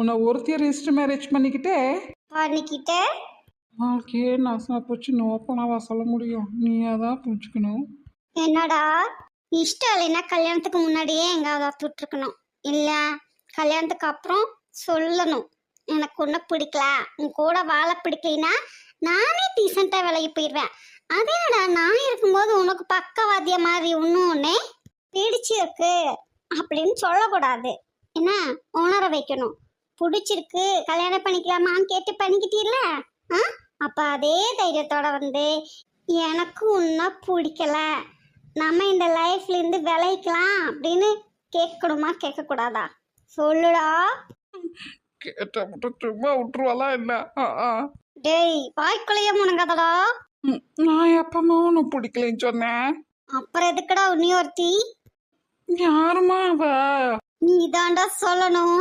உன்னை ஒருத்தைய register marriage பண்ணிக்கிட்டே பண்ணிக்கிட்டே வாழ்க்கையே நாசமா போச்சு. நோப்பனாவா சொல்ல முடியும்? நீயா தான் புரிஞ்சுக்கணும். என்னடா இஷ்டம் இல்லைன்னா கல்யாணத்துக்கு முன்னாடியே எங்காவது விட்டுருக்கணும், இல்ல கல்யாணத்துக்கு அப்புறம் சொல்லணும் எனக்கு ஒண்ணு பிடிக்கல, உன் கூட வாழ பிடிக்கலைன்னா நானே டீசெண்டா விலகி போயிடுவேன். அதேடா நான் இருக்கும்போது உனக்கு பக்கவாதிய மாதிரி ஒண்ணு பிடிச்சிருக்கு அப்படின்னு சொல்லக்கூடாது. என்ன உணர வைக்கணும். பிடிச்சிருக்கு கல்யாணம் பண்ணிக்கலாமான்னு கேட்டு பண்ணிக்கிட்டீல்ல, அப்ப அதே தைரியத்தோட வந்து எனக்கு உன்னை பிடிக்கல, நம்ம இந்த லைஃப்ல இருந்து விளைக்கலாம் அப்படின்னு கேட்கணுமா கேட்கக்கூடாதா சொல்லுடா. கேட்ட மட்டும் சும்மா விட்டுருவாளா என்ன? டேய் வாய்க்குள்ளைய முனங்காதடா. நான் எப்பமா உன்னை பிடிக்கலன்னு சொன்னேன்? அப்புறம் எதுக்குடா உன்னி ஒருத்தி? யாருமா அவ? நீ தாண்டா சொல்லணும்.